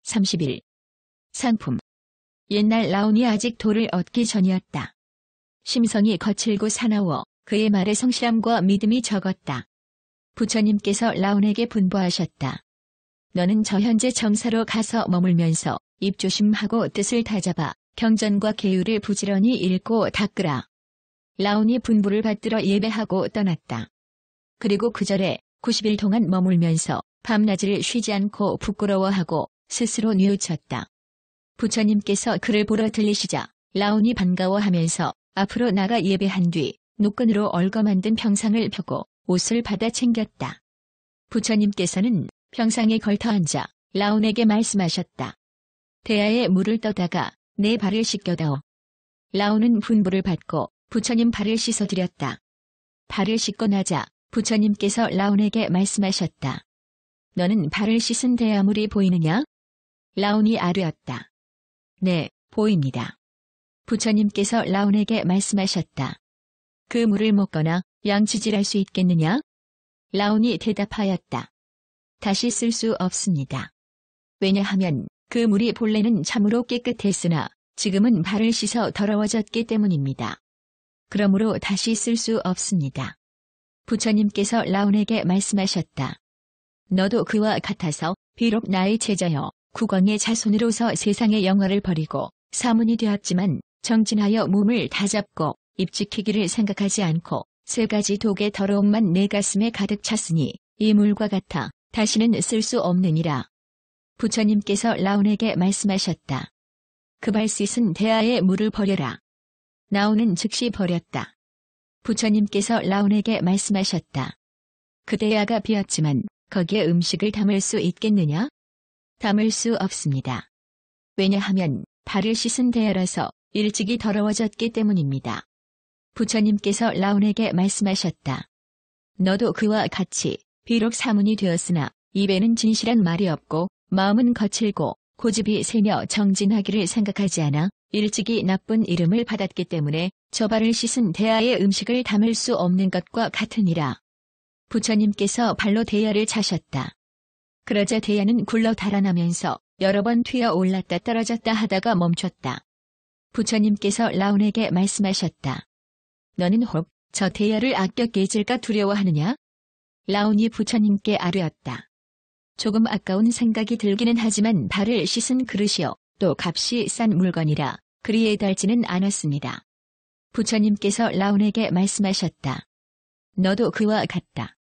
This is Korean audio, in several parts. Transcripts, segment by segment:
30일. 상품. 옛날 라온이 아직 돌을 얻기 전이었다. 심성이 거칠고 사나워 그의 말에 성실함과 믿음이 적었다. 부처님께서 라온에게 분부하셨다. 너는 저 현재 정사로 가서 머물면서 입조심하고 뜻을 다잡아 경전과 계율을 부지런히 읽고 닦으라. 라온이 분부를 받들어 예배하고 떠났다. 그리고 그 절에 90일 동안 머물면서 밤낮을 쉬지 않고 부끄러워하고 스스로 뉘우쳤다. 부처님께서 그를 보러 들리시자 라온이 반가워하면서 앞으로 나가 예배한 뒤 노끈으로 얽어 만든 평상을 펴고 옷을 받아 챙겼다. 부처님께서는 평상에 걸터 앉아 라온에게 말씀하셨다. 대야에 물을 떠다가 내 발을 씻겨다오. 라온은 분부를 받고 부처님 발을 씻어드렸다. 발을 씻고 나자 부처님께서 라온에게 말씀하셨다. 너는 발을 씻은 대야물이 보이느냐? 라온이 아뢰었다. 네, 보입니다. 부처님께서 라온에게 말씀하셨다. 그 물을 먹거나 양치질할 수 있겠느냐? 라온이 대답하였다. 다시 쓸 수 없습니다. 왜냐하면 그 물이 본래는 참으로 깨끗했으나 지금은 발을 씻어 더러워졌기 때문입니다. 그러므로 다시 쓸 수 없습니다. 부처님께서 라온에게 말씀하셨다. 너도 그와 같아서 비록 나의 제자여 국왕의 자손으로서 세상의 영화를 버리고 사문이 되었지만 정진하여 몸을 다잡고 입지키기를 생각하지 않고 세 가지 독의 더러움만 내 가슴에 가득 찼으니 이 물과 같아 다시는 쓸 수 없느니라. 부처님께서 라온에게 말씀하셨다. 그 발 씻은 대야의 물을 버려라. 라온은 즉시 버렸다. 부처님께서 라온에게 말씀하셨다. 그 대야가 비었지만 거기에 음식을 담을 수 있겠느냐? 담을 수 없습니다. 왜냐하면 발을 씻은 대야라서 일찍이 더러워졌기 때문입니다. 부처님께서 라온에게 말씀하셨다. 너도 그와 같이 비록 사문이 되었으나 입에는 진실한 말이 없고 마음은 거칠고 고집이 세며 정진하기를 생각하지 않아 일찍이 나쁜 이름을 받았기 때문에 저 발을 씻은 대야의 음식을 담을 수 없는 것과 같으니라. 부처님께서 발로 대야를 차셨다. 그러자 대야는 굴러 달아나면서 여러 번 튀어 올랐다 떨어졌다 하다가 멈췄다. 부처님께서 라온에게 말씀하셨다. 너는 혹 저 대야를 아껴 깨질까 두려워하느냐? 라온이 부처님께 아뢰었다. 조금 아까운 생각이 들기는 하지만 발을 씻은 그릇이요 또 값이 싼 물건이라 그리 애달지는 않았습니다. 부처님께서 라온에게 말씀하셨다. 너도 그와 같다.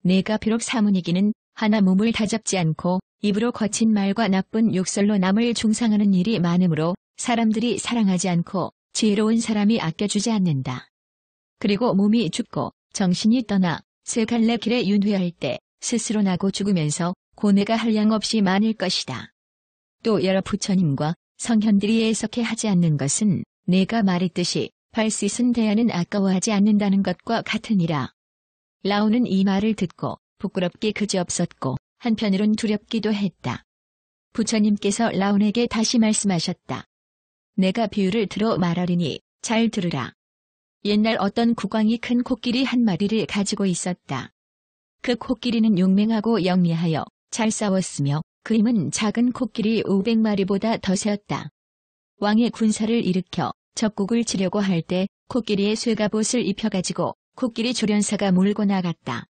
내가 비록 사문이기는 하나 몸을 다잡지 않고 입으로 거친 말과 나쁜 욕설로 남을 중상하는 일이 많으므로 사람들이 사랑하지 않고 지혜로운 사람이 아껴주지 않는다. 그리고 몸이 죽고 정신이 떠나 세 갈래 길에 윤회할 때 스스로 나고 죽으면서 고뇌가 한량없이 많을 것이다. 또 여러 부처님과 성현들이 애석해 하지 않는 것은 내가 말했듯이 발 씻은 대야는 아까워하지 않는다는 것과 같으니라. 라온은 이 말을 듣고 부끄럽기 그지없었고 한편으론 두렵기도 했다. 부처님께서 라온에게 다시 말씀하셨다. 내가 비유를 들어 말하리니 잘 들으라. 옛날 어떤 국왕이 큰 코끼리 한 마리를 가지고 있었다. 그 코끼리는 용맹하고 영리하여 잘 싸웠으며 그 힘은 작은 코끼리 500마리보다 더 세었다. 왕의 군사를 일으켜 적국을 치려고 할 때 코끼리의 쇠갑옷을 입혀가지고 코끼리 조련사가 몰고 나갔다.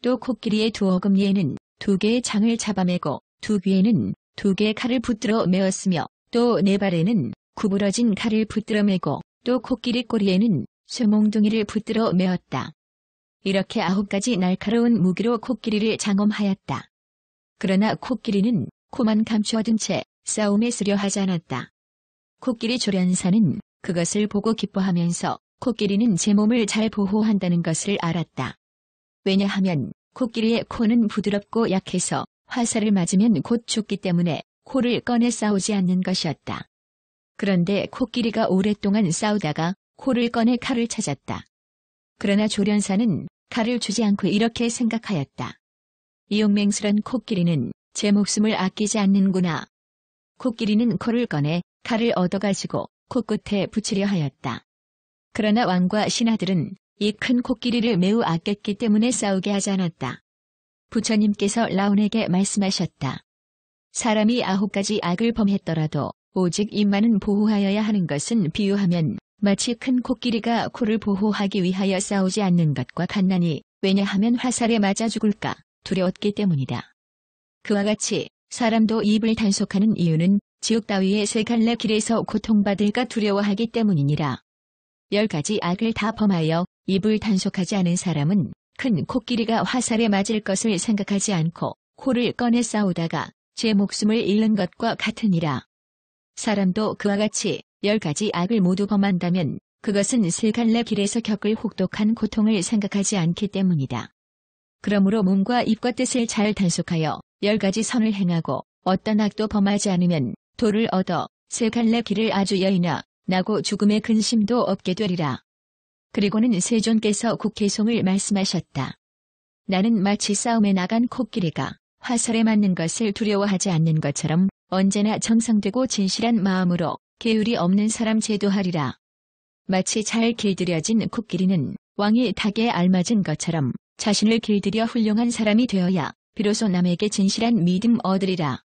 또 코끼리의 두 어금니에는 2개의 장을 잡아매고 두 귀에는 2개의 칼을 붙들어 메었으며 또 네 발에는 구부러진 칼을 붙들어 매고 또 코끼리 꼬리에는 쇠몽둥이를 붙들어 메었다. 이렇게 9가지 날카로운 무기로 코끼리를 장엄하였다. 그러나 코끼리는 코만 감추어둔 채 싸움에 쓰려 하지 않았다. 코끼리 조련사는 그것을 보고 기뻐하면서 코끼리는 제 몸을 잘 보호한다는 것을 알았다. 왜냐하면 코끼리의 코는 부드럽고 약해서 화살을 맞으면 곧 죽기 때문에 코를 꺼내 싸우지 않는 것이었다. 그런데 코끼리가 오랫동안 싸우다가 코를 꺼내 칼을 찾았다. 그러나 조련사는 칼을 주지 않고 이렇게 생각하였다. 이 용맹스런 코끼리는 제 목숨을 아끼지 않는구나. 코끼리는 코를 꺼내 칼을 얻어가지고 코끝에 붙이려 하였다. 그러나 왕과 신하들은 이 큰 코끼리를 매우 아꼈기 때문에 싸우게 하지 않았다. 부처님께서 라온에게 말씀하셨다. 사람이 9가지 악을 범했더라도 오직 입만은 보호하여야 하는 것은 비유하면 마치 큰 코끼리가 코를 보호하기 위하여 싸우지 않는 것과 같나니 왜냐하면 화살에 맞아 죽을까 두려웠기 때문이다. 그와 같이 사람도 입을 단속하는 이유는 지옥 따위의 세 갈래 길에서 고통받을까 두려워하기 때문이니라. 10가지 악을 다 범하여 입을 단속하지 않은 사람은 큰 코끼리가 화살에 맞을 것을 생각하지 않고 코를 꺼내 싸우다가 제 목숨을 잃는 것과 같으니라. 사람도 그와 같이 10가지 악을 모두 범한다면 그것은 세 갈래 길에서 겪을 혹독한 고통을 생각하지 않기 때문이다. 그러므로 몸과 입과 뜻을 잘 단속하여 10가지 선을 행하고 어떤 악도 범하지 않으면 도를 얻어 세 갈래 길을 아주 여인하 나고 죽음의 근심도 없게 되리라. 그리고는 세존께서 국회송을 말씀하셨다. 나는 마치 싸움에 나간 코끼리가 화살에 맞는 것을 두려워하지 않는 것처럼 언제나 정상되고 진실한 마음으로 계율이 없는 사람 제도하리라. 마치 잘 길들여진 코끼리는 왕이 닭에 알맞은 것처럼 자신을 길들여 훌륭한 사람이 되어야 비로소 남에게 진실한 믿음 얻으리라.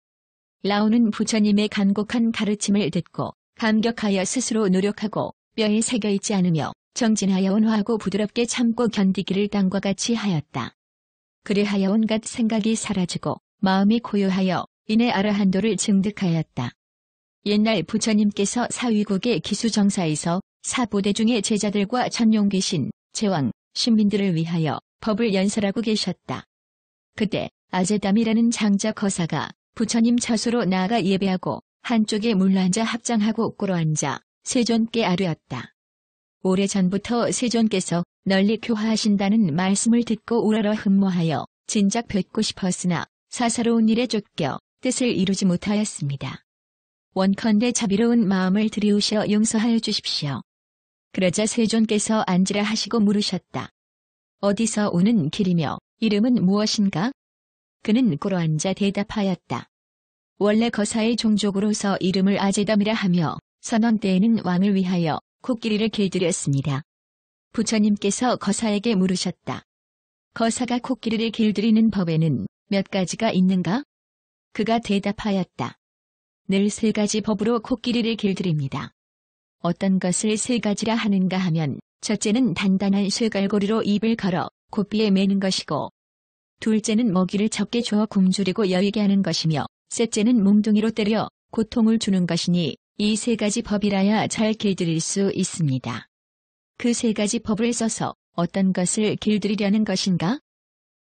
라오는 부처님의 간곡한 가르침을 듣고 감격하여 스스로 노력하고 뼈에 새겨있지 않으며 정진하여 온화하고 부드럽게 참고 견디기를 땅과 같이 하였다. 그리하여 온갖 생각이 사라지고 마음이 고요하여 이내 아라한도를 증득하였다. 옛날 부처님께서 사위국의 기수정사에서 사부대 중의 제자들과 천룡귀신, 제왕, 신민들을 위하여 법을 연설하고 계셨다. 그때 아제담이라는 장자 거사가 부처님 처소로 나아가 예배하고 한쪽에 물러앉아 합장하고 꿇어앉아 세존께 아뢰었다. 오래전부터 세존께서 널리 교화하신다는 말씀을 듣고 우러러 흠모하여 진작 뵙고 싶었으나 사사로운 일에 쫓겨 뜻을 이루지 못하였습니다. 원컨대 자비로운 마음을 들이우셔 용서하여 주십시오. 그러자 세존께서 앉으라 하시고 물으셨다. 어디서 오는 길이며 이름은 무엇인가? 그는 꿇어앉아 대답하였다. 원래 거사의 종족으로서 이름을 아제담이라 하며 선왕 때에는 왕을 위하여 코끼리를 길들였습니다. 부처님께서 거사에게 물으셨다. 거사가 코끼리를 길들이는 법에는 몇 가지가 있는가? 그가 대답하였다. 늘 3가지 법으로 코끼리를 길들입니다. 어떤 것을 3가지라 하는가 하면 첫째는 단단한 쇠갈고리로 입을 걸어 고삐에 매는 것이고 둘째는 먹이를 적게 주어 굶주리고 여이게 하는 것이며 셋째는 몽둥이로 때려 고통을 주는 것이니 이 3가지 법이라야 잘 길들일 수 있습니다. 그 3가지 법을 써서 어떤 것을 길들이려는 것인가?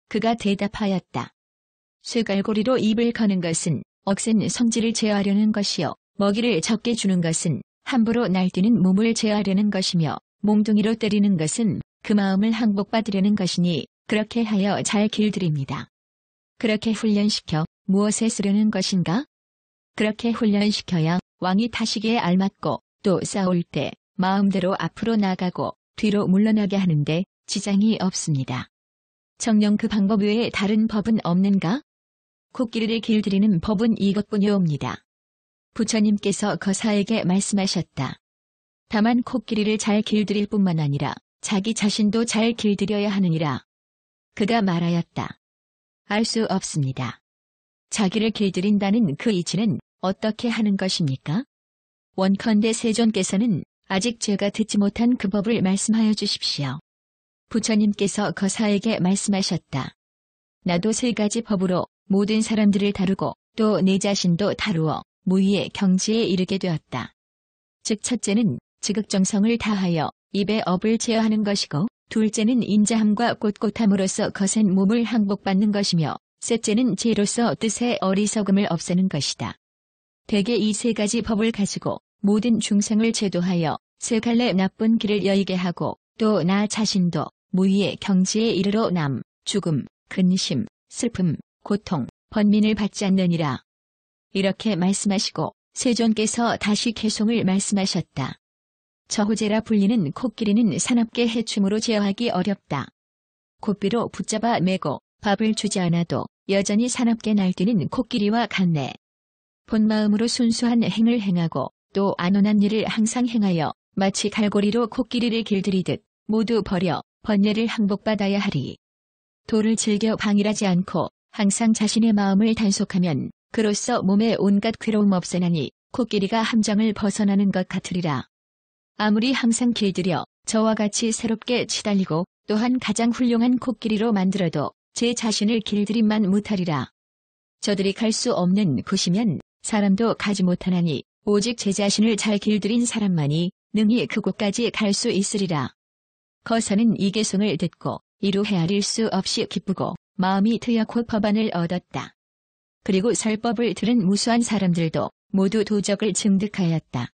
그가 대답하였다. 쇠갈고리로 입을 거는 것은 억센 성질을 제어하려는 것이요 먹이를 적게 주는 것은 함부로 날뛰는 몸을 제어하려는 것이며 몽둥이로 때리는 것은 그 마음을 항복받으려는 것이니 그렇게 하여 잘 길들입니다. 그렇게 훈련시켜 무엇에 쓰려는 것인가? 그렇게 훈련시켜야 왕이 타시기에 알맞고 또 싸울 때 마음대로 앞으로 나가고 뒤로 물러나게 하는데 지장이 없습니다. 정녕 그 방법 외에 다른 법은 없는가? 코끼리를 길들이는 법은 이것뿐이옵니다. 부처님께서 거사에게 말씀하셨다. 다만 코끼리를 잘 길들일 뿐만 아니라 자기 자신도 잘 길들여야 하느니라. 그가 말하였다. 알 수 없습니다. 자기를 길들인다는 그 이치는 어떻게 하는 것입니까? 원컨대 세존께서는 아직 제가 듣지 못한 그 법을 말씀하여 주십시오. 부처님께서 거사에게 말씀하셨다. 나도 3가지 법으로 모든 사람들을 다루고 또 내 자신도 다루어 무의의 경지에 이르게 되었다. 즉 첫째는 지극정성을 다하여 입의 업을 제어하는 것이고 둘째는 인자함과 꼿꼿함으로써 거센 몸을 항복받는 것이며 셋째는 지혜로서 뜻의 어리석음을 없애는 것이다. 대개 이 3가지 법을 가지고 모든 중생을 제도하여 3갈래 나쁜 길을 여의게 하고 또 나 자신도 무의의 경지에 이르러 남, 죽음, 근심, 슬픔, 고통, 번민을 받지 않느니라. 이렇게 말씀하시고 세존께서 다시 개송을 말씀하셨다. 저호제라 불리는 코끼리는 사납게 해충으로 제어하기 어렵다. 고삐로 붙잡아 매고 밥을 주지 않아도 여전히 사납게 날뛰는 코끼리와 같네. 본마음으로 순수한 행을 행하고 또 안온한 일을 항상 행하여 마치 갈고리로 코끼리를 길들이듯 모두 버려 번뇌를 항복받아야 하리. 도를 즐겨 방일하지 않고 항상 자신의 마음을 단속하면 그로써 몸에 온갖 괴로움 없애나니 코끼리가 함정을 벗어나는 것 같으리라. 아무리 항상 길들여 저와 같이 새롭게 치달리고 또한 가장 훌륭한 코끼리로 만들어도 제 자신을 길들임만 못하리라. 저들이 갈 수 없는 곳이면 사람도 가지 못하나니 오직 제 자신을 잘 길들인 사람만이 능히 그곳까지 갈 수 있으리라. 거사는 이 개송을 듣고 이루 헤아릴 수 없이 기쁘고 마음이 트여 곧 법안을 얻었다. 그리고 설법을 들은 무수한 사람들도 모두 도적을 증득하였다.